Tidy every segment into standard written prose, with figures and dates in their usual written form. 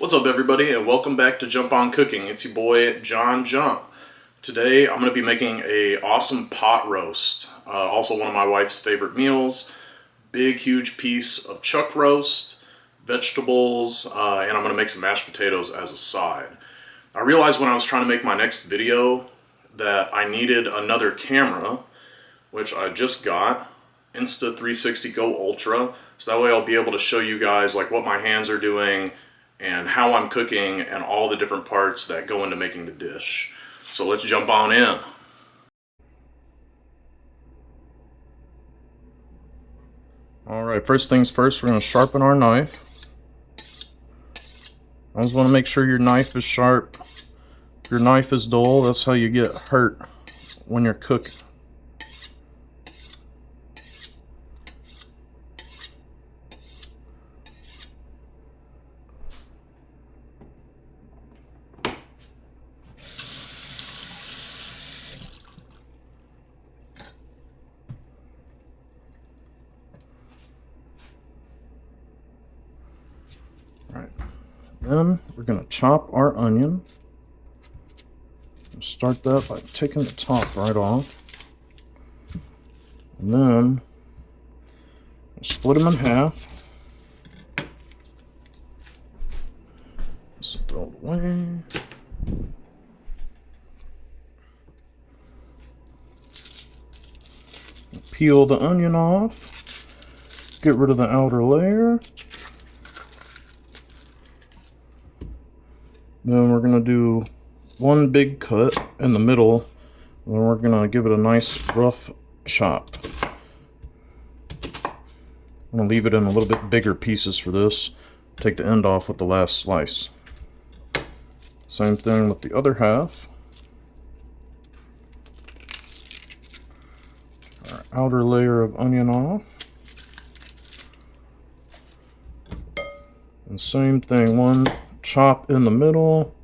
What's up, everybody, and welcome back to Jump On Cooking. It's your boy John Jump. Today I'm going to be making a awesome pot roast, also one of my wife's favorite meals. Big huge piece of chuck roast, vegetables, and I'm going to make some mashed potatoes as a side. I realized when I was trying to make my next video that I needed another camera, which I just got, Insta360 Go Ultra, so that way I'll be able to show you guys like what my hands are doing and how I'm cooking and all the different parts that go into making the dish. So let's jump on in. Alright, first things first, we're going to sharpen our knife. I always want to make sure your knife is sharp. If your knife is dull, that's how you get hurt when you're cooking. Alright, then we're going to chop our onion. Start that by taking the top right off. And then split them in half. Just throw it away. Peel the onion off. Get rid of the outer layer. Then we're going to do one big cut in the middle, and then we're going to give it a nice rough chop. I'm going to leave it in a little bit bigger pieces for this. Take the end off with the last slice. Same thing with the other half. Our outer layer of onion off. And same thing, one chop in the middle.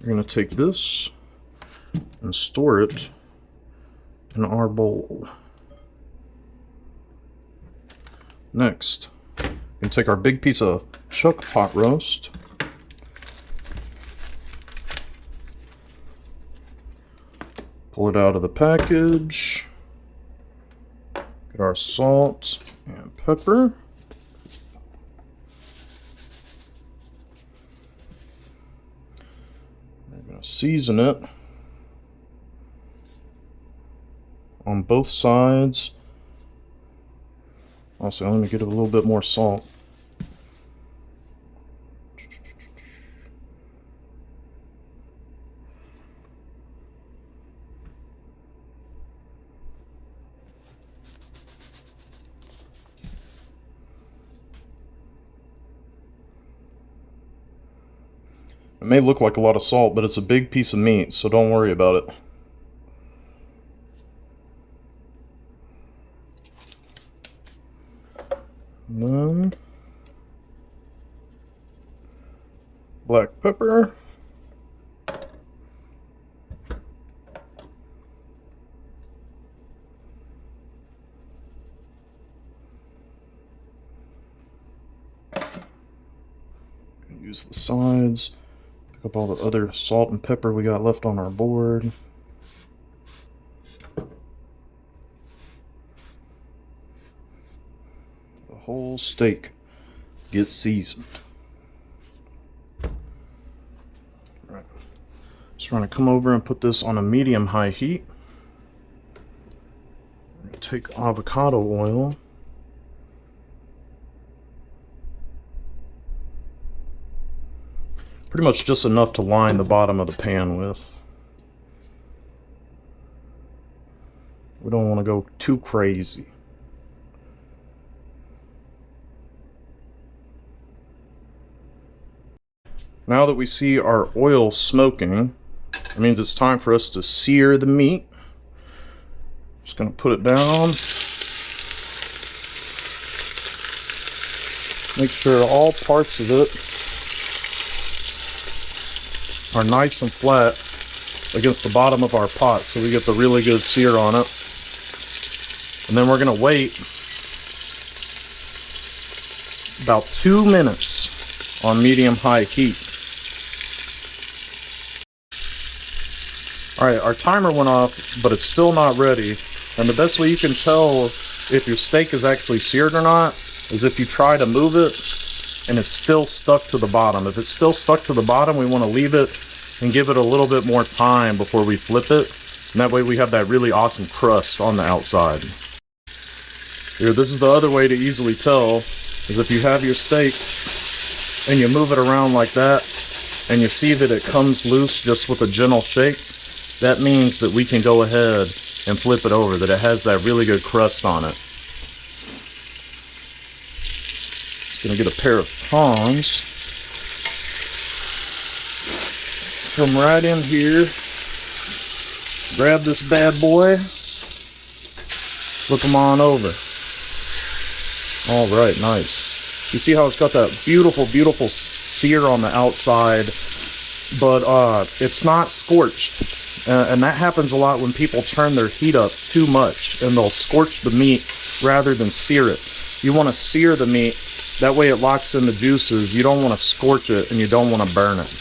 We're going to take this and store it in our bowl. Next, we're going to take our big piece of chuck pot roast. Pull it out of the package. Get our salt and pepper. We're going to season it on both sides. Also, I'm going to get a little bit more salt. It may look like a lot of salt, but it's a big piece of meat, so don't worry about it. And then black pepper. Use the sides. Up all the other salt and pepper we got left on our board. The whole steak gets seasoned. Right. So we're going to come over and put this on a medium-high heat. We're going to take avocado oil. Pretty much just enough to line the bottom of the pan with. We don't want to go too crazy. Now that we see our oil smoking, it means it's time for us to sear the meat. Just going to put it down. Make sure all parts of it are nice and flat against the bottom of our pot, so we get the really good sear on it. And then we're going to wait about 2 minutes on medium-high heat. Alright, our timer went off, but it's still not ready. And the best way you can tell if your steak is actually seared or not is if you try to move it and it's still stuck to the bottom. If it's still stuck to the bottom, we want to leave it and give it a little bit more time before we flip it. And that way we have that really awesome crust on the outside. Here, this is the other way to easily tell, is if you have your steak and you move it around like that and you see that it comes loose just with a gentle shake, that means that we can go ahead and flip it over, that it has that really good crust on it. Gonna get a pair of tongs. Come right in here. Grab this bad boy. Flip them on over. Alright, nice. You see how it's got that beautiful, beautiful sear on the outside, but it's not scorched. And that happens a lot when people turn their heat up too much and they'll scorch the meat rather than sear it. You want to sear the meat, that way it locks in the juices. You don't want to scorch it and you don't want to burn it.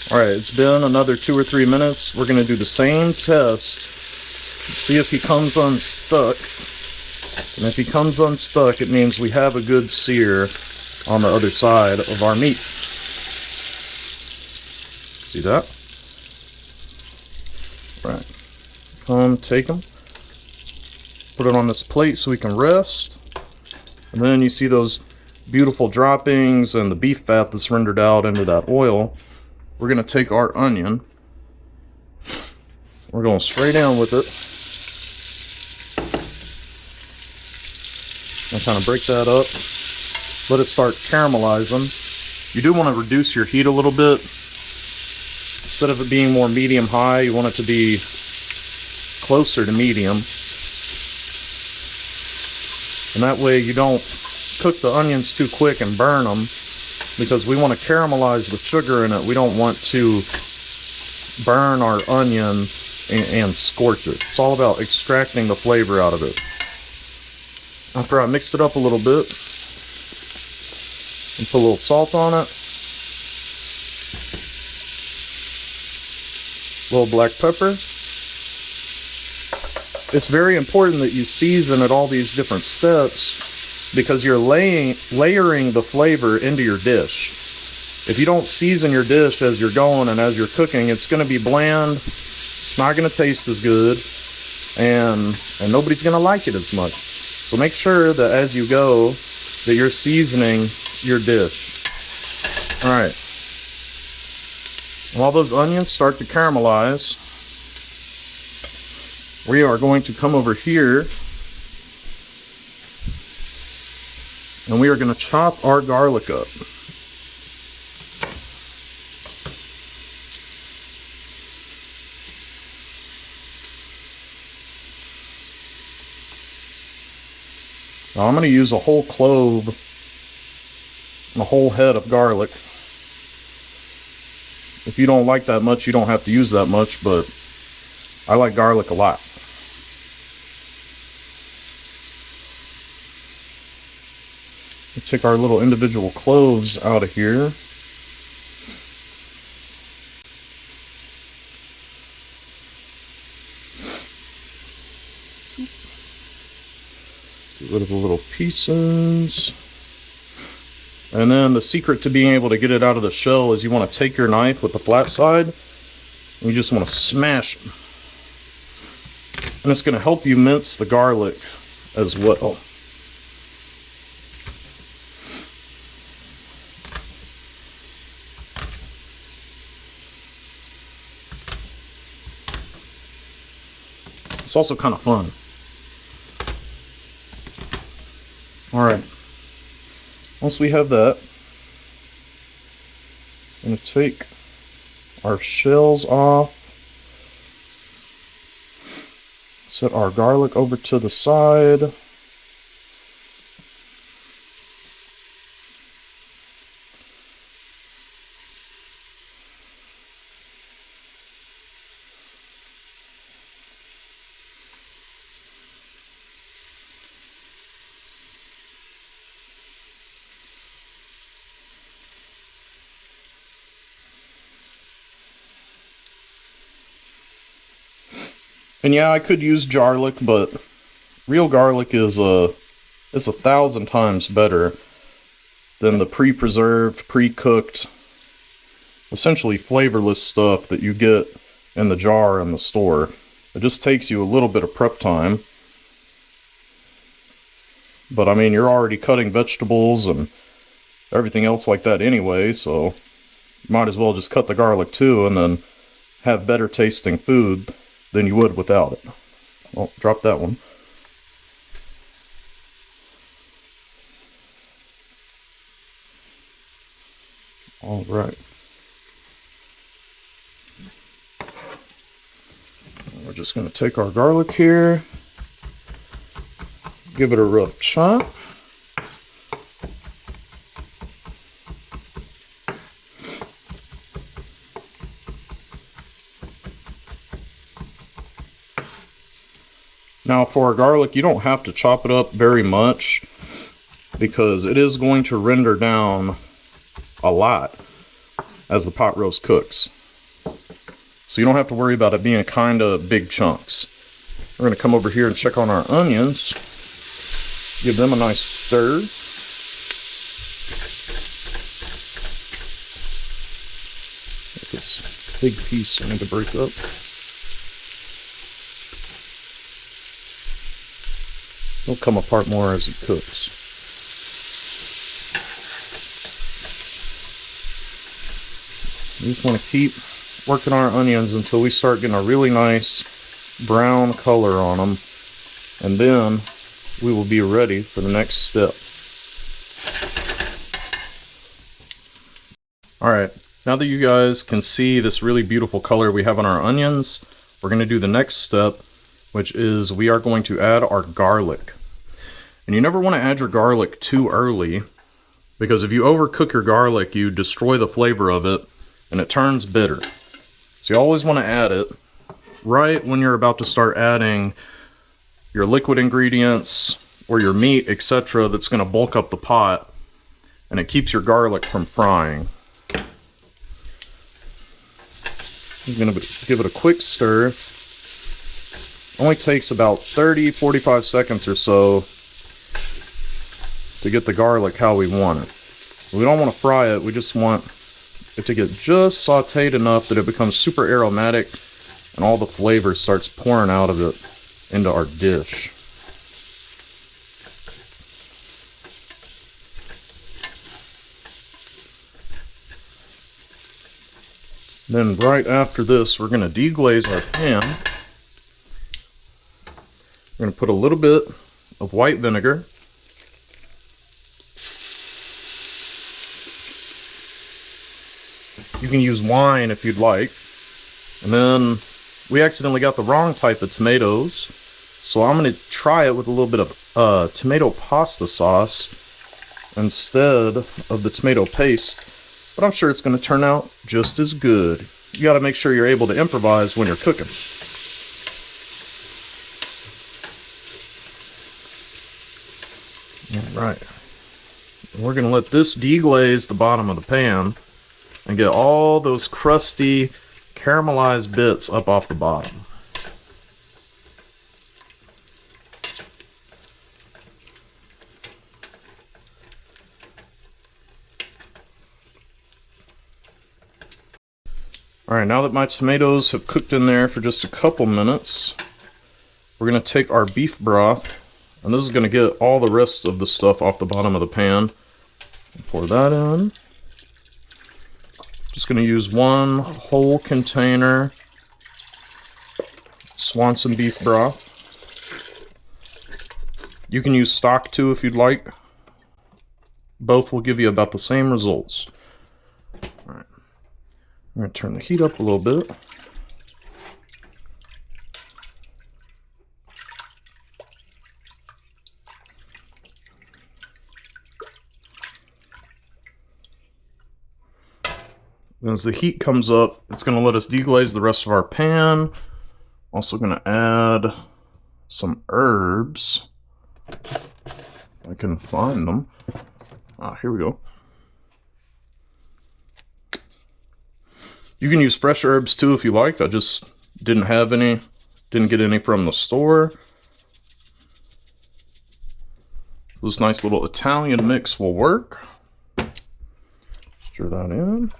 Alright, it's been another 2 or 3 minutes. We're going to do the same test. See if he comes unstuck. And if he comes unstuck, it means we have a good sear on the other side of our meat. See that? Right. Come take them. Put it on this plate so we can rest. And then you see those beautiful droppings and the beef fat that's rendered out into that oil. We're going to take our onion. We're going straight in with it. And kind of break that up. Let it start caramelizing. You do want to reduce your heat a little bit. Instead of it being more medium-high, you want it to be closer to medium. And that way you don't cook the onions too quick and burn them, because we want to caramelize the sugar in it. We don't want to burn our onion and scorch it. It's all about extracting the flavor out of it. After I mixed it up a little bit, and put a little salt on it, a little black pepper. It's very important that you season at all these different steps, because you're layering the flavor into your dish. If you don't season your dish as you're going and as you're cooking, it's going to be bland, it's not going to taste as good, and nobody's going to like it as much. So make sure that as you go, that you're seasoning your dish. Alright. While those onions start to caramelize, we are going to come over here and we are going to chop our garlic up. Now I'm going to use a whole clove and a whole head of garlic. If you don't like that much, you don't have to use that much, but I like garlic a lot. We'll take our little individual cloves out of here. Get rid of the little pieces. And then the secret to being able to get it out of the shell is you want to take your knife with the flat side and you just want to smash it. And it's going to help you mince the garlic as well. It's also kind of fun. Alright. Once we have that, I'm going to take our shells off. Set our garlic over to the side. And yeah, I could use garlic, but real garlic is it's 1,000 times better than the pre-preserved, pre-cooked, essentially flavorless stuff that you get in the jar in the store. It just takes you a little bit of prep time. But I mean, you're already cutting vegetables and everything else like that anyway, so you might as well just cut the garlic too and then have better tasting food than you would without it. Oh, drop that one. All right. We're just going to take our garlic here, give it a rough chop. Now for our garlic, you don't have to chop it up very much because it is going to render down a lot as the pot roast cooks. So you don't have to worry about it being kind of big chunks. We're going to come over here and check on our onions. Give them a nice stir. This big piece I need to break up. It'll come apart more as it cooks. We just want to keep working our onions until we start getting a really nice brown color on them, and then we will be ready for the next step. Alright, now that you guys can see this really beautiful color we have on our onions, we're going to do the next step, which is we are going to add our garlic. And you never want to add your garlic too early, because if you overcook your garlic, you destroy the flavor of it, and it turns bitter. So you always want to add it right when you're about to start adding your liquid ingredients or your meat, etc., that's going to bulk up the pot, and it keeps your garlic from frying. I'm going to give it a quick stir. Only takes about 30-45 seconds or so to get the garlic how we want it. We don't want to fry it, we just want it to get just sauteed enough that it becomes super aromatic and all the flavor starts pouring out of it into our dish. Then right after this, we're going to deglaze our pan. We're going to put a little bit of white vinegar. You can use wine if you'd like. And then we accidentally got the wrong type of tomatoes, so I'm going to try it with a little bit of tomato pasta sauce instead of the tomato paste, but I'm sure it's going to turn out just as good. You got to make sure you're able to improvise when you're cooking. Alright, we're going to let this deglaze the bottom of the pan and get all those crusty, caramelized bits up off the bottom. Alright, now that my tomatoes have cooked in there for just a couple minutes, we're going to take our beef broth, and this is going to get all the rest of the stuff off the bottom of the pan. Pour that in. Just going to use one whole container Swanson beef broth. You can use stock too if you'd like. Both will give you about the same results. Alright. I'm going to turn the heat up a little bit. As the heat comes up, it's going to let us deglaze the rest of our pan. Also going to add some herbs. If I can find them. Here we go. You can use fresh herbs too if you like. I just didn't have any Didn't get any from the store. This nice little Italian mix will work. Stir that in.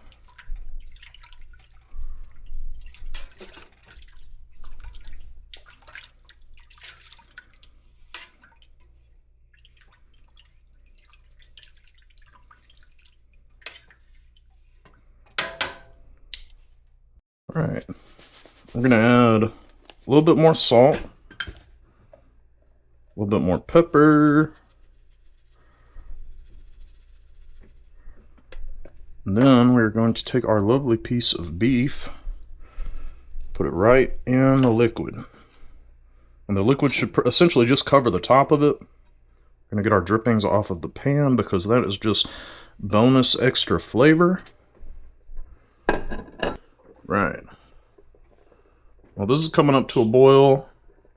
All right, we're gonna add a little bit more salt, a little bit more pepper, and then we're going to take our lovely piece of beef, put it right in the liquid. And the liquid should essentially just cover the top of it. We're gonna get our drippings off of the pan because that is just bonus extra flavor. Right. Well, this is coming up to a boil.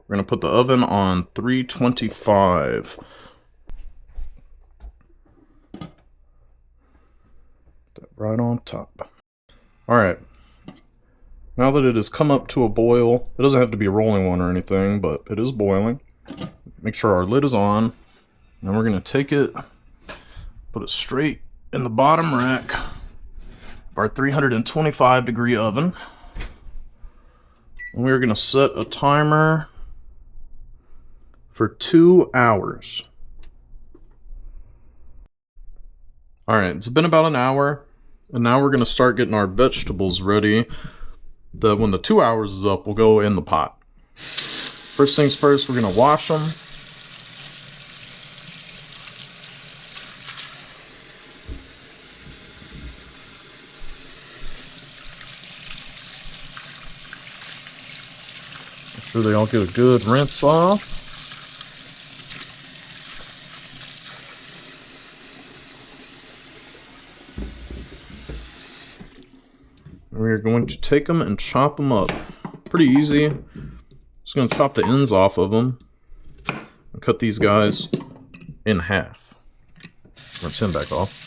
We're going to put the oven on 325. Put that right on top. Alright. Now that it has come up to a boil, it doesn't have to be a rolling one or anything, but it is boiling. Make sure our lid is on. And we're going to take it, put it straight in the bottom rack of our 325 degree oven. And we're going to set a timer for 2 hours. Alright, it's been about an hour, and now we're going to start getting our vegetables ready. When the 2 hours is up, we'll go in the pot. First things first, we're going to wash them. Make sure they all get a good rinse off. We're going to take them and chop them up. Pretty easy. Just going to chop the ends off of them and cut these guys in half. Rinse him back off.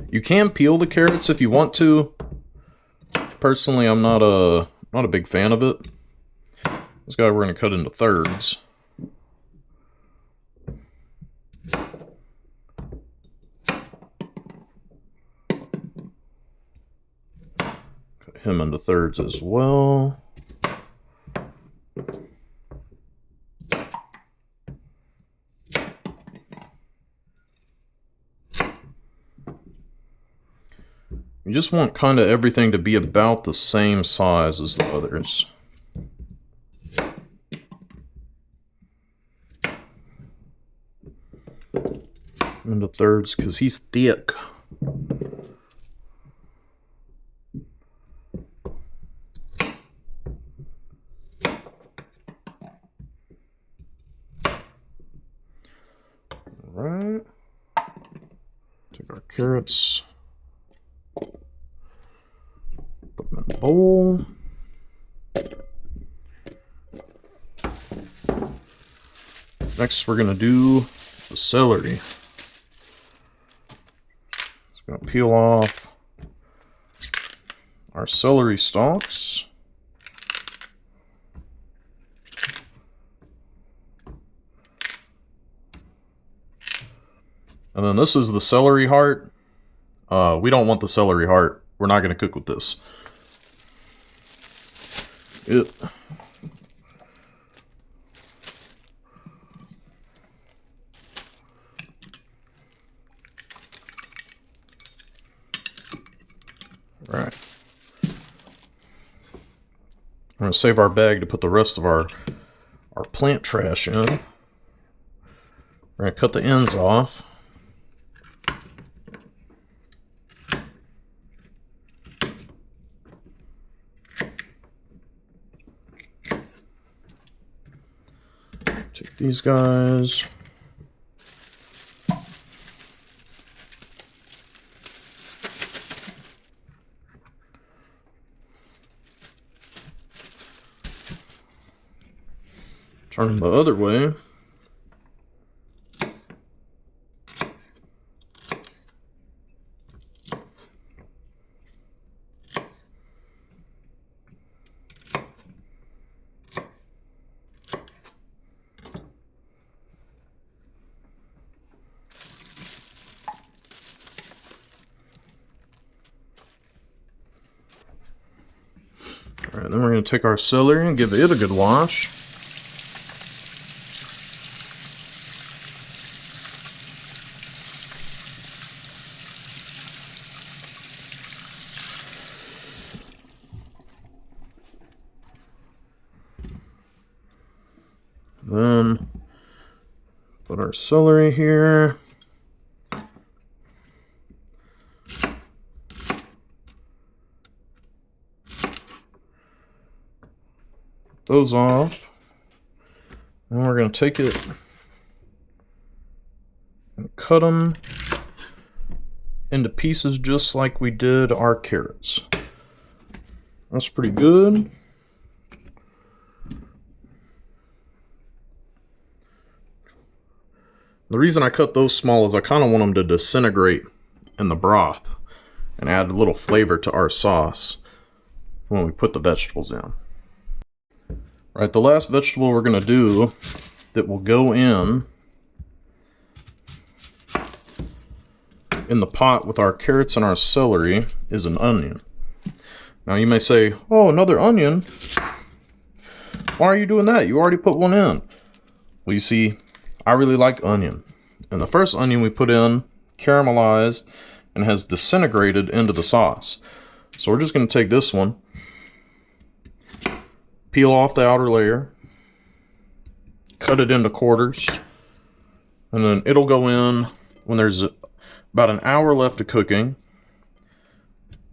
You can peel the carrots if you want to. Personally, I'm not a big fan of it. This guy we're going to cut into thirds. Cut him into thirds as well. You just want kind of everything to be about the same size as the others. Into thirds because he's thick. Alright. Take our carrots. Put them in the bowl. Next, we're going to do the celery. Just going to peel off our celery stalks. And then this is the celery heart. We don't want the celery heart. We're not going to cook with this. Right. I'm going to save our bag to put the rest of our plant trash in. We're going to cut the ends off. Take these guys. Turn them the other way. Alright, then we're going to take our celery and give it a good wash. Then put our celery here. Those off. And we're going to take it and cut them into pieces just like we did our carrots. That's pretty good. The reason I cut those small is I kind of want them to disintegrate in the broth and add a little flavor to our sauce when we put the vegetables in. Alright, the last vegetable we're going to do that will go in the pot with our carrots and our celery is an onion. Now you may say, oh, another onion? Why are you doing that? You already put one in. Well, you see, I really like onion. And the first onion we put in caramelized and has disintegrated into the sauce. So we're just going to take this one, peel off the outer layer, cut it into quarters, and then it'll go in when there's about an hour left of cooking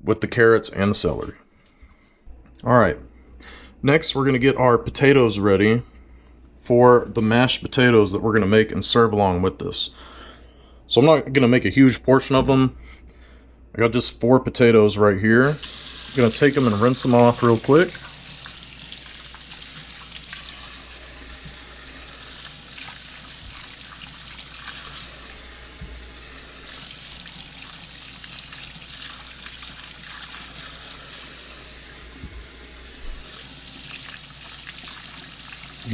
with the carrots and the celery. Alright, next we're going to get our potatoes ready for the mashed potatoes that we're going to make and serve along with this. So I'm not going to make a huge portion of them. I got just 4 potatoes right here. I'm going to take them and rinse them off real quick.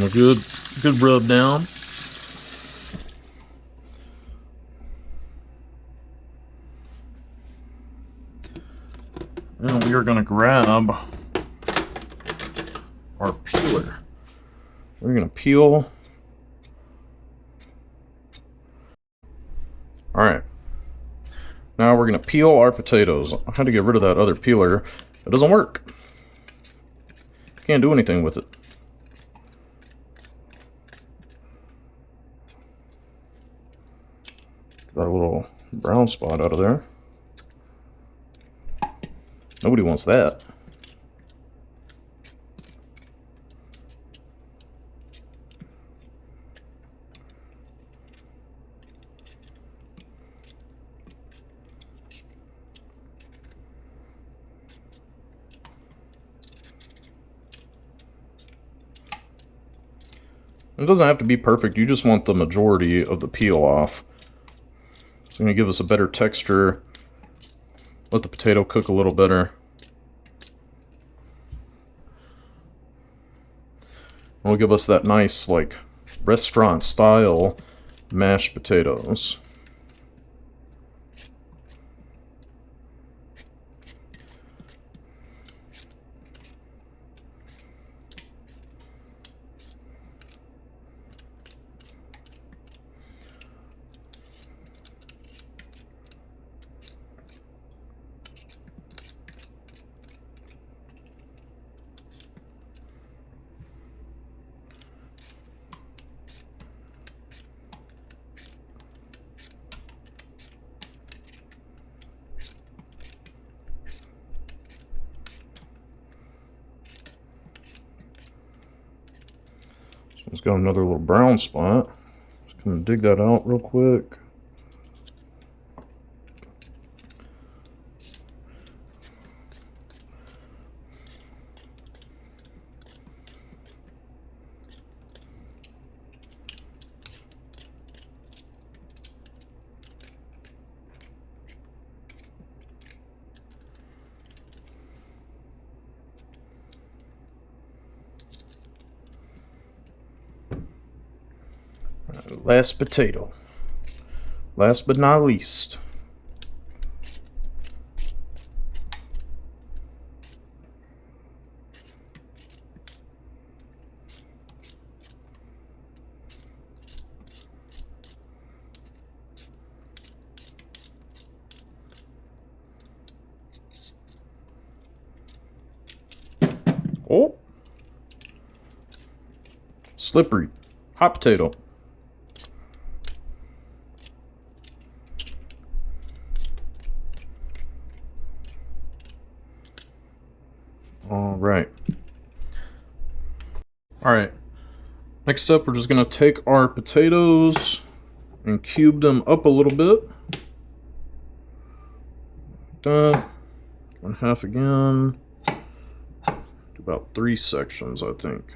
A good rub down. And we are going to grab our peeler. We're going to peel. Alright. Now we're going to peel our potatoes. I had to get rid of that other peeler. It doesn't work. Can't do anything with it. Got a little brown spot out of there. Nobody wants that. It doesn't have to be perfect, you just want the majority of the peel off. It's going to give us a better texture, let the potato cook a little better. It'll give us that nice, like, restaurant style mashed potatoes. It's got another little brown spot. Just gonna dig that out real quick. Last potato. Last but not least. Oh! Slippery. Hot potato. Alright. Alright. Next up, we're just going to take our potatoes and cube them up a little bit. That. 1/2 again. Do about 3 sections, I think.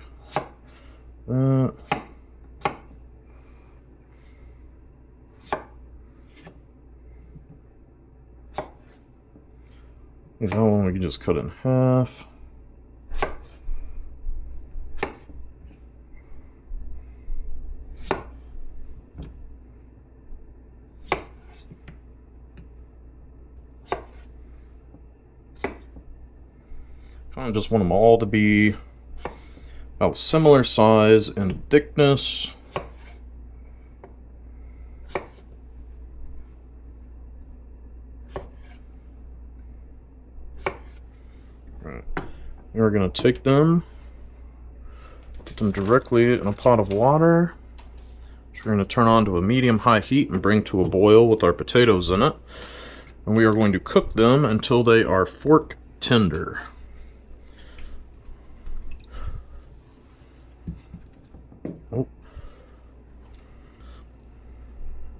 That. And that one we can just cut in half. Kind of just want them all to be about similar size and thickness. Right. We're going to take them, put them directly in a pot of water, which we're going to turn on to a medium-high heat and bring to a boil with our potatoes in it. And we are going to cook them until they are fork tender.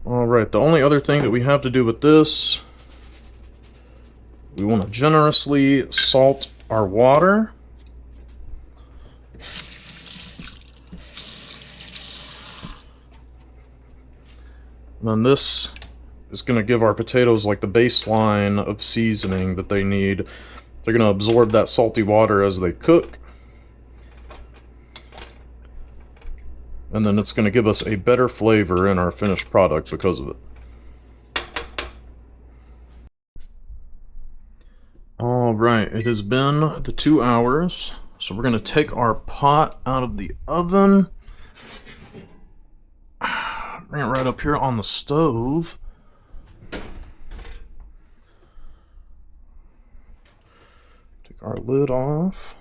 Alright, the only other thing that we have to do with this, we want to generously salt our water. And then this is going to give our potatoes like the baseline of seasoning that they need. They're going to absorb that salty water as they cook. And then it's going to give us a better flavor in our finished product because of it. Alright, it has been the 2 hours. So we're going to take our pot out of the oven. Bring it right up here on the stove. Take our lid off.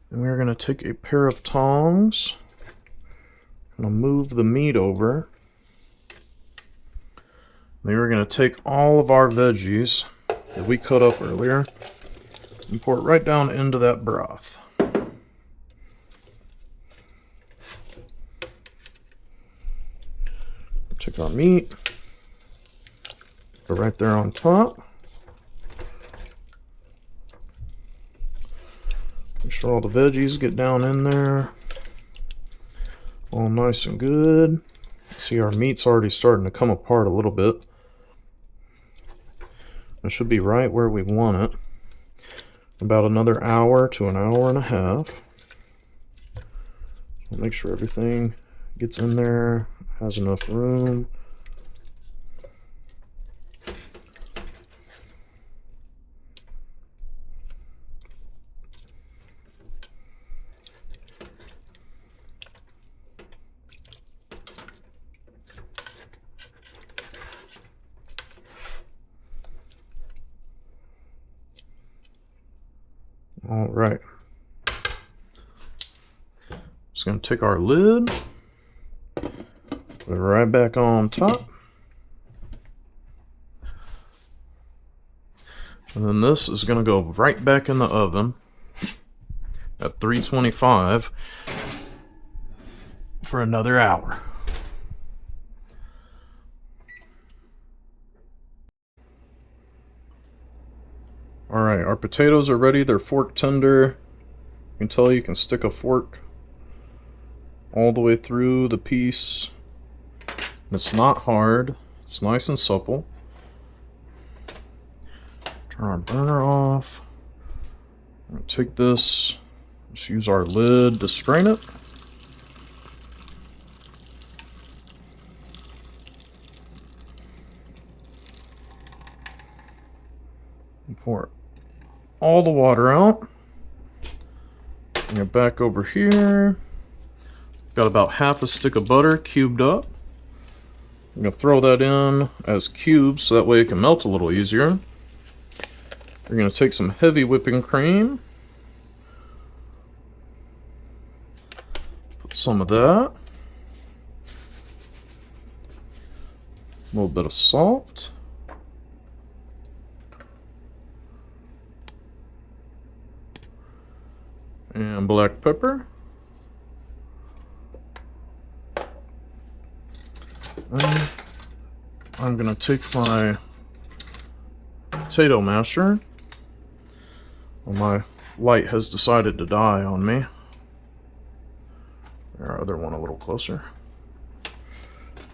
And we're going to take a pair of tongs. I'm going to move the meat over. Then we're going to take all of our veggies that we cut up earlier and pour it right down into that broth. Take our meat, go right there on top. Make sure all the veggies get down in there, all nice and good. See, our meat's already starting to come apart a little bit. It should be right where we want it. About another hour to an hour and a half. So make sure everything gets in there, has enough room. All right. Just going to take our lid, put it right back on top. And then this is going to go right back in the oven at 325 for another hour. Alright, our potatoes are ready. They're fork tender. You can tell you can stick a fork all the way through the piece. It's not hard. It's nice and supple. Turn our burner off. I'm going to take this, just use our lid to strain it. And pour all the water out. Bring it back over here. Got about half a stick of butter cubed up. I'm going to throw that in as cubes so that way it can melt a little easier. We're going to take some heavy whipping cream. Some of that. A little bit of salt. And black pepper. And I'm going to take my potato masher. Well, my light has decided to die on me. Our other one a little closer.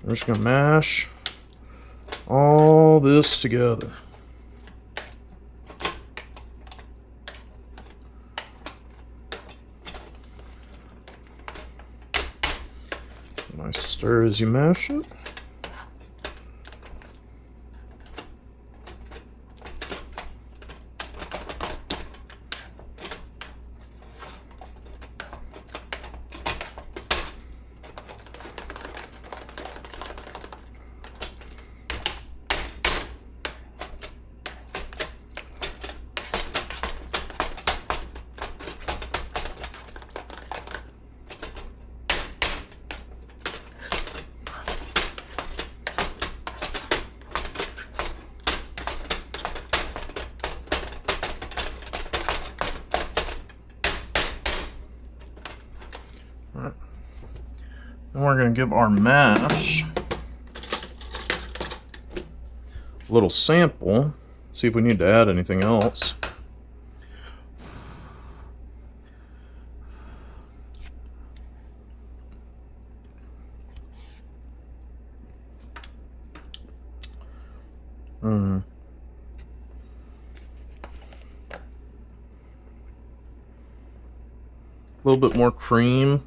I'm just going to mash all this together. Nice stir as you mash it. Alright. Then we're going to give our mash a little sample, see if we need to add anything else. A little bit more cream.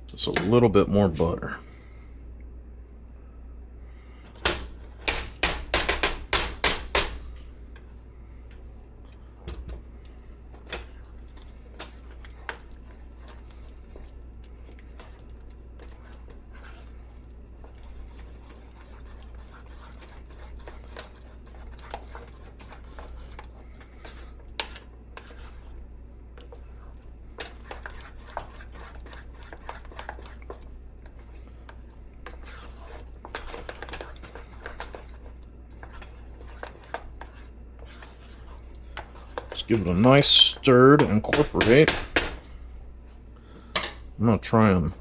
Just a little bit more butter. Just give it a nice stir to incorporate. I'm going to try and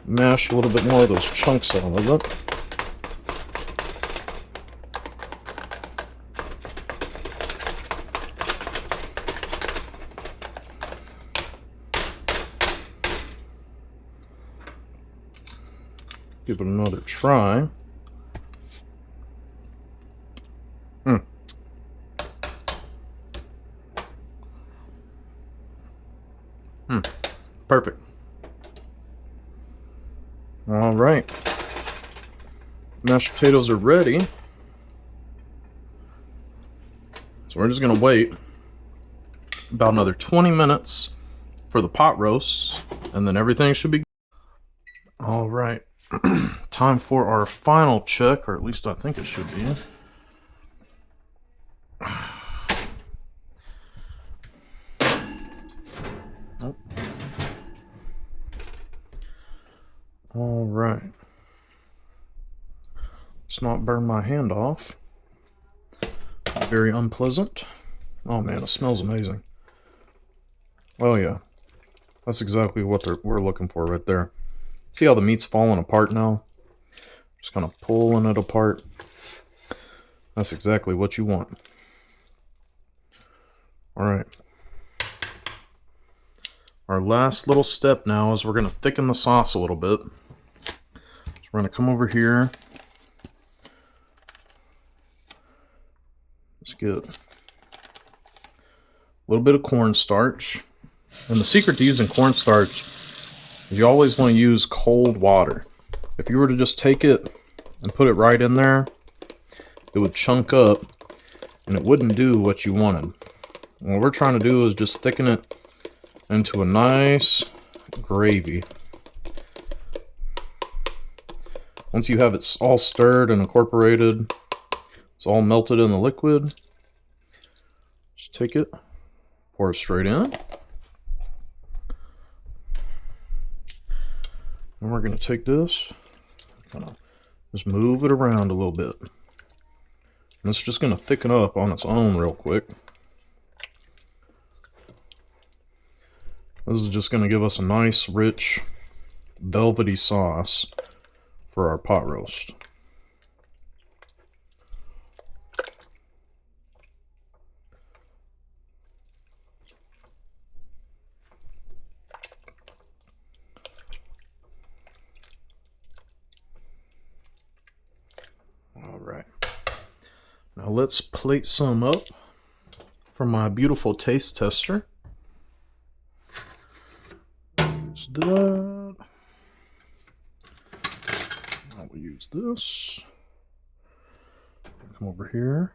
mash a little bit more of those chunks out of it. Give it another try. Perfect. All right. Mashed potatoes are ready. So we're just going to wait about another 20 minutes for the pot roast, and then everything should be good. All right. Time for our final check, or at least I think it should be. Oh. All right. Let's not burn my hand off. Very unpleasant. Oh man, it smells amazing. Oh yeah. That's exactly what we're looking for right there. See how the meat's falling apart now? Just kind of pulling it apart. That's exactly what you want. Alright. Our last little step now is we're going to thicken the sauce a little bit. So we're going to come over here. Let's get a little bit of cornstarch. And the secret to using cornstarch is you always want to use cold water. If you were to just take it and put it right in there, it would chunk up and it wouldn't do what you wanted. What we're trying to do is just thicken it into a nice gravy. Once you have it all stirred and incorporated, it's all melted in the liquid, Just take it, pour it straight in. And we're going to take this, kind of just move it around a little bit. And it's just going to thicken up on its own real quick. This is just going to give us a nice, rich, velvety sauce for our pot roast. All right. Now let's plate some up from my beautiful taste tester. Use that. I will use this. Come over here.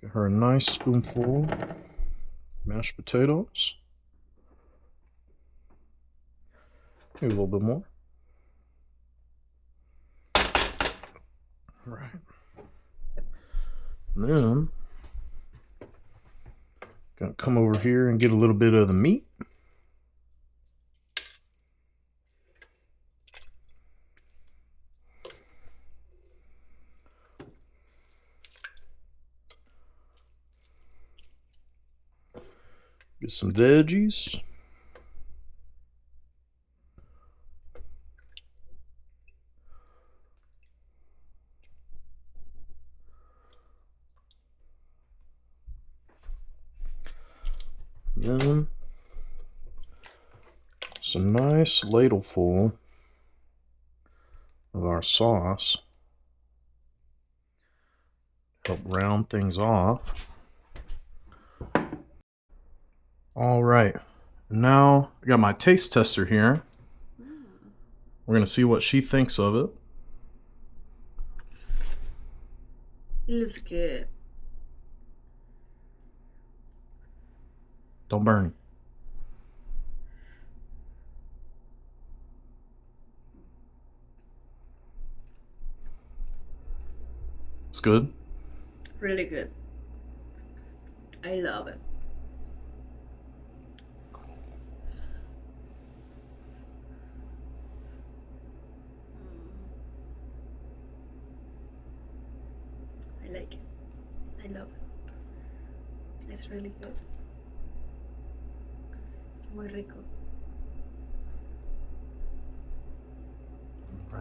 Get her a nice spoonful of mashed potatoes. Maybe a little bit more. All right. And then gonna come over here and get a little bit of the meat. Get some veggies. Then some nice ladleful of our sauce. Help round things off. All right, now I got my taste tester here. We're gonna see what she thinks of it. It looks good. Don't burn. It's good. Really good. I love it. I like it. I love it. It's really good. Es muy rico.